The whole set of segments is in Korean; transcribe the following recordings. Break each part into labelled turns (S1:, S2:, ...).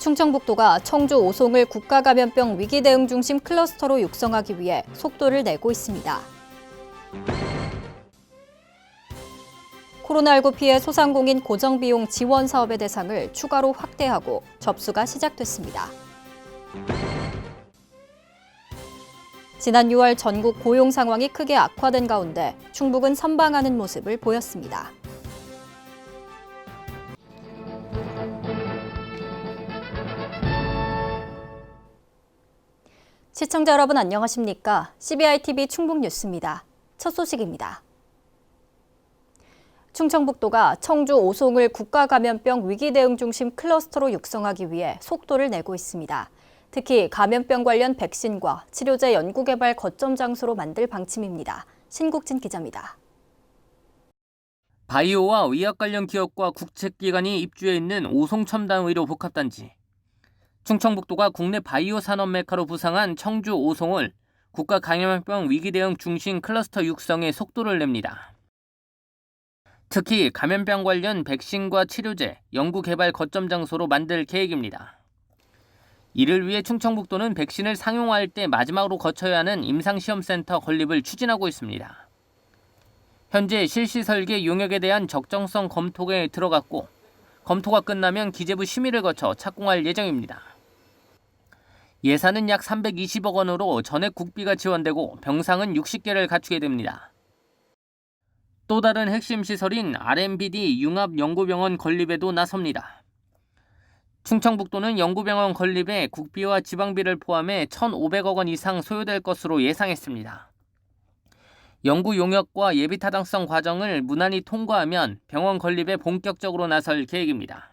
S1: 충청북도가 청주 오송을 국가감염병 위기대응 중심 클러스터로 육성하기 위해 속도를 내고 있습니다. 코로나19 피해 소상공인 고정비용 지원 사업의 대상을 추가로 확대하고 접수가 시작됐습니다. 지난 6월 전국 고용 상황이 크게 악화된 가운데 충북은 선방하는 모습을 보였습니다. 시청자 여러분 안녕하십니까? CBI-TV 충북뉴스입니다. 첫 소식입니다. 충청북도가 청주 오송을 국가감염병 위기대응 중심 클러스터로 육성하기 위해 속도를 내고 있습니다. 특히 감염병 관련 백신과 치료제 연구개발 거점 장소로 만들 방침입니다. 신국진 기자입니다.
S2: 바이오와 의학 관련 기업과 국책기관이 입주해 있는 오송첨단의료 복합단지. 충청북도가 국내 바이오 산업 메카로 부상한 청주 오송을 국가감염병 위기대응 중심 클러스터 육성에 속도를 냅니다. 특히 감염병 관련 백신과 치료제, 연구개발 거점 장소로 만들 계획입니다. 이를 위해 충청북도는 백신을 상용화할 때 마지막으로 거쳐야 하는 임상시험센터 건립을 추진하고 있습니다. 현재 실시 설계 용역에 대한 적정성 검토에 들어갔고 검토가 끝나면 기재부 심의를 거쳐 착공할 예정입니다. 예산은 약 320억 원으로 전액 국비가 지원되고 병상은 60개를 갖추게 됩니다. 또 다른 핵심 시설인 RMBD 융합연구병원 건립에도 나섭니다. 충청북도는 연구병원 건립에 국비와 지방비를 포함해 1,500억 원 이상 소요될 것으로 예상했습니다. 연구 용역과 예비 타당성 과정을 무난히 통과하면 병원 건립에 본격적으로 나설 계획입니다.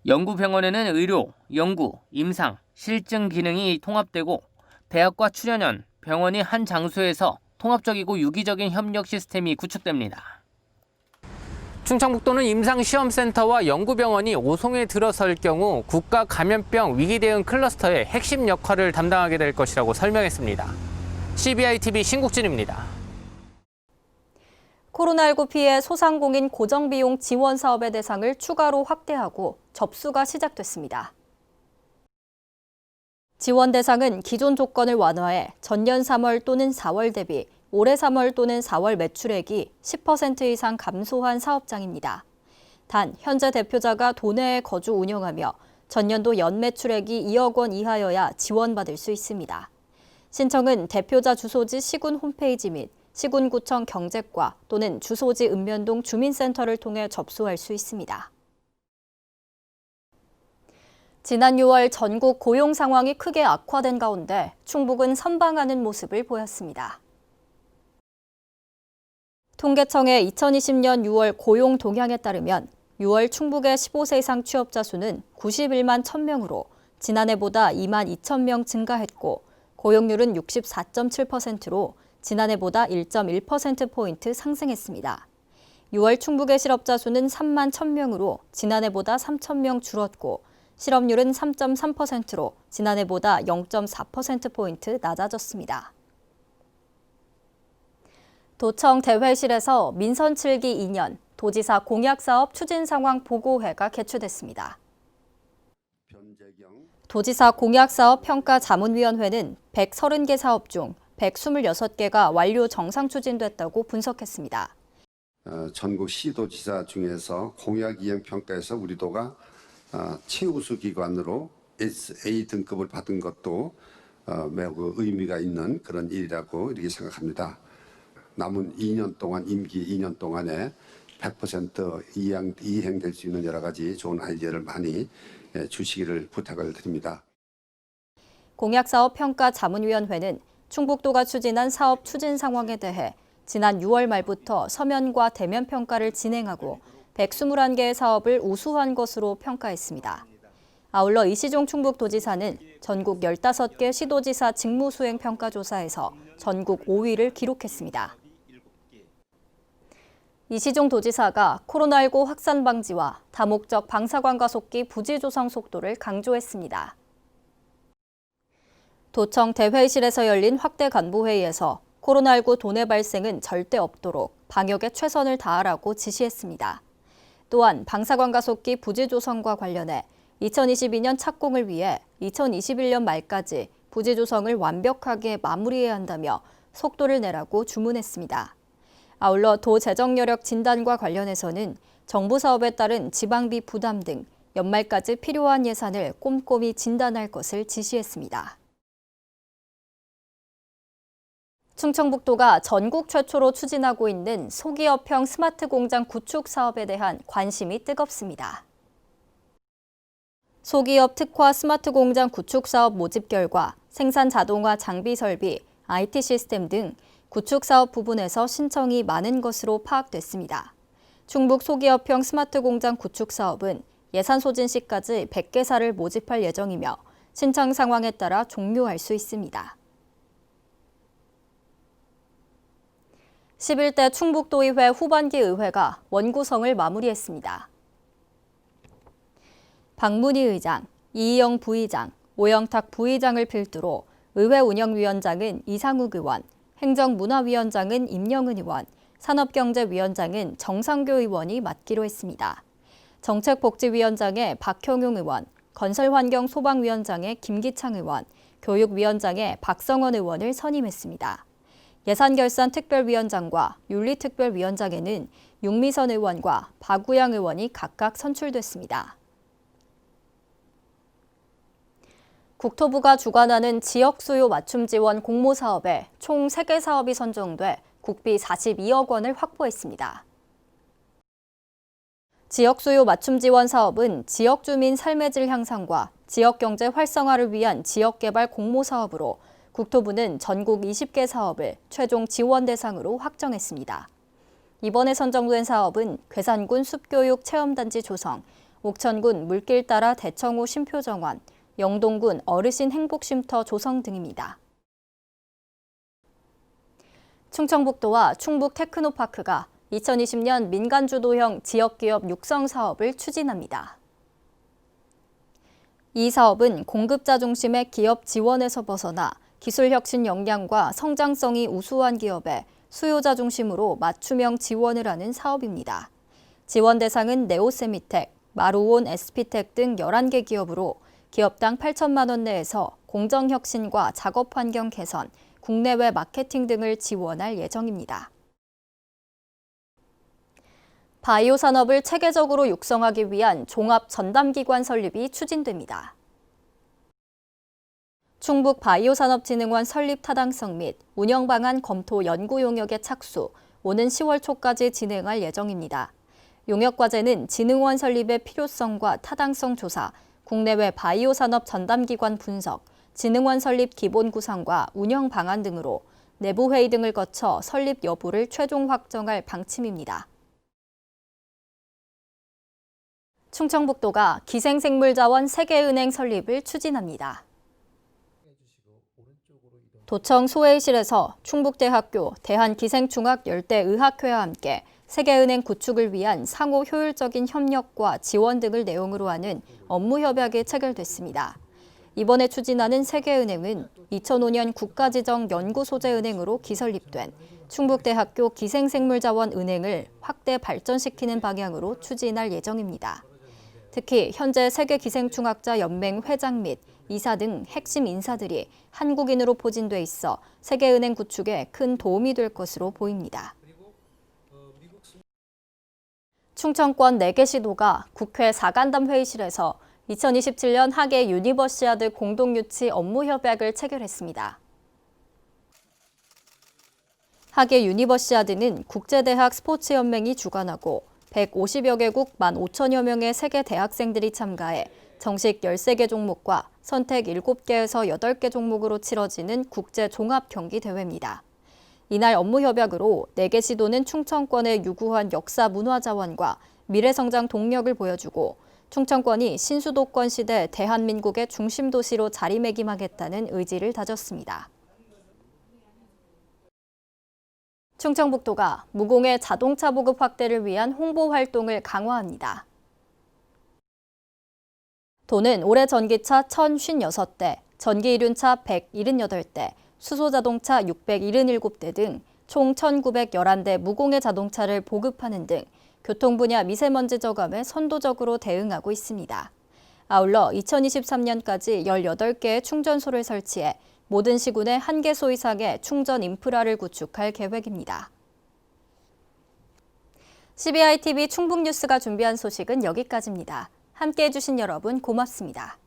S2: 연구병원에는 의료, 연구, 임상, 실증 기능이 통합되고 대학과 출연연, 병원이 한 장소에서 통합적이고 유기적인 협력 시스템이 구축됩니다. 충청북도는 임상시험센터와 연구병원이 오송에 들어설 경우 국가감염병 위기대응 클러스터의 핵심 역할을 담당하게 될 것이라고 설명했습니다. CBI-TV 신국진입니다.
S1: 코로나19 피해 소상공인 고정비용 지원 사업의 대상을 추가로 확대하고 접수가 시작됐습니다. 지원 대상은 기존 조건을 완화해 전년 3월 또는 4월 대비 올해 3월 또는 4월 매출액이 10% 이상 감소한 사업장입니다. 단, 현재 대표자가 도내에 거주 운영하며 전년도 연매출액이 2억 원 이하여야 지원받을 수 있습니다. 신청은 대표자 주소지 시군 홈페이지 및 시군구청 경제과 또는 주소지 읍면동 주민센터를 통해 접수할 수 있습니다. 지난 6월 전국 고용 상황이 크게 악화된 가운데 충북은 선방하는 모습을 보였습니다. 통계청의 2020년 6월 고용 동향에 따르면 6월 충북의 15세 이상 취업자 수는 91만 1,000명으로 지난해보다 2만 2천 명 증가했고 고용률은 64.7%로 지난해보다 1.1%포인트 상승했습니다. 6월 충북의 실업자 수는 3만 1,000명으로 지난해보다 3천 명 줄었고 실업률은 3.3%로 지난해보다 0.4%포인트 낮아졌습니다. 도청 대회실에서 민선 7기 2년 도지사 공약사업 추진 상황 보고회가 개최됐습니다. 도지사 공약사업 평가 자문위원회는 130개 사업 중 126개가 완료 정상 추진됐다고 분석했습니다.
S3: 전국 시도지사 중에서 공약 이행 평가에서 우리 도가 최우수 기관으로 SA 등급을 받은 것도 매우 의미가 있는 그런 일이라고 이렇게 생각합니다. 남은 2년 동안 임기 2년 동안에 100% 이행될 수 있는 여러 가지 좋은 아이디어를 많이 주시기를 부탁을 드립니다.
S1: 공약사업 평가 자문위원회는 충북도가 추진한 사업 추진 상황에 대해 지난 6월 말부터 서면과 대면 평가를 진행하고 121개의 사업을 우수한 것으로 평가했습니다. 아울러 이시종 충북도지사는 전국 15개 시도지사 직무수행 평가조사에서 전국 5위를 기록했습니다. 이시종 도지사가 코로나19 확산 방지와 다목적 방사광가속기 부지 조성 속도를 강조했습니다. 도청 대회의실에서 열린 확대 간부회의에서 코로나19 도내 발생은 절대 없도록 방역에 최선을 다하라고 지시했습니다. 또한 방사광가속기 부지 조성과 관련해 2022년 착공을 위해 2021년 말까지 부지 조성을 완벽하게 마무리해야 한다며 속도를 내라고 주문했습니다. 아울러 도 재정 여력 진단과 관련해서는 정부 사업에 따른 지방비 부담 등 연말까지 필요한 예산을 꼼꼼히 진단할 것을 지시했습니다. 충청북도가 전국 최초로 추진하고 있는 소기업형 스마트 공장 구축 사업에 대한 관심이 뜨겁습니다. 소기업 특화 스마트 공장 구축 사업 모집 결과 생산 자동화 장비 설비, IT 시스템 등 구축 사업 부분에서 신청이 많은 것으로 파악됐습니다. 충북 소기업형 스마트 공장 구축 사업은 예산 소진 시까지 100개사를 모집할 예정이며 신청 상황에 따라 종료할 수 있습니다. 11대 충북도의회 후반기 의회가 원구성을 마무리했습니다. 박문희 의장, 이희영 부의장, 오영탁 부의장을 필두로 의회 운영위원장은 이상욱 의원, 행정문화위원장은 임영은 의원, 산업경제위원장은 정상교 의원이 맡기로 했습니다. 정책복지위원장에 박형용 의원, 건설환경소방위원장에 김기창 의원, 교육위원장에 박성원 의원을 선임했습니다. 예산결산특별위원장과 윤리특별위원장에는 윤미선 의원과 박우영 의원이 각각 선출됐습니다. 국토부가 주관하는 지역수요 맞춤 지원 공모사업에 총 3개 사업이 선정돼 국비 42억 원을 확보했습니다. 지역수요 맞춤 지원 사업은 지역 주민 삶의 질 향상과 지역경제 활성화를 위한 지역개발 공모사업으로 국토부는 전국 20개 사업을 최종 지원 대상으로 확정했습니다. 이번에 선정된 사업은 괴산군 숲교육 체험단지 조성, 옥천군 물길 따라 대청호 쉼표정원, 영동군 어르신 행복쉼터 조성 등입니다. 충청북도와 충북 테크노파크가 2020년 민간주도형 지역기업 육성 사업을 추진합니다. 이 사업은 공급자 중심의 기업 지원에서 벗어나 기술혁신 역량과 성장성이 우수한 기업에 수요자 중심으로 맞춤형 지원을 하는 사업입니다. 지원 대상은 네오세미텍, 마루온 SP텍 등 11개 기업으로 기업당 8천만 원 내에서 공정혁신과 작업환경 개선, 국내외 마케팅 등을 지원할 예정입니다. 바이오 산업을 체계적으로 육성하기 위한 종합 전담기관 설립이 추진됩니다. 충북 바이오산업진흥원 설립 타당성 및 운영 방안 검토 연구 용역의 착수, 오는 10월 초까지 진행할 예정입니다. 용역 과제는 진흥원 설립의 필요성과 타당성 조사, 국내외 바이오 산업 전담기관 분석, 진흥원 설립 기본 구상과 운영 방안 등으로 내부 회의 등을 거쳐 설립 여부를 최종 확정할 방침입니다. 충청북도가 기생생물자원 세계은행 설립을 추진합니다. 도청 소회의실에서 충북대학교 대한기생충학 열대의학회와 함께 세계은행 구축을 위한 상호 효율적인 협력과 지원 등을 내용으로 하는 업무협약이 체결됐습니다. 이번에 추진하는 세계은행은 2005년 국가지정연구소재은행으로 기설립된 충북대학교 기생생물자원은행을 확대 발전시키는 방향으로 추진할 예정입니다. 특히 현재 세계기생충학자 연맹 회장 및 이사 등 핵심 인사들이 한국인으로 포진돼 있어 세계은행 구축에 큰 도움이 될 것으로 보입니다. 충청권 4개 시도가 국회 사간담 회의실에서 2027년 하계 유니버시아드 공동유치 업무협약을 체결했습니다. 하계 유니버시아드는 국제대학 스포츠연맹이 주관하고 150여 개국 15,000여 명의 세계 대학생들이 참가해 정식 13개 종목과 선택 7개에서 8개 종목으로 치러지는 국제 종합 경기 대회입니다. 이날 업무협약으로 4개 시도는 충청권의 유구한 역사 문화 자원과 미래 성장 동력을 보여주고 충청권이 신수도권 시대 대한민국의 중심 도시로 자리매김하겠다는 의지를 다졌습니다. 충청북도가 무공해 자동차 보급 확대를 위한 홍보 활동을 강화합니다. 도는 올해 전기차 1,056대, 전기이륜차 178대, 수소자동차 677대 등 총 1,911대 무공해 자동차를 보급하는 등 교통 분야 미세먼지 저감에 선도적으로 대응하고 있습니다. 아울러 2023년까지 18개의 충전소를 설치해 모든 시군에 1개소 이상의 충전 인프라를 구축할 계획입니다. CBI TV 충북뉴스가 준비한 소식은 여기까지입니다. 함께해 주신 여러분 고맙습니다.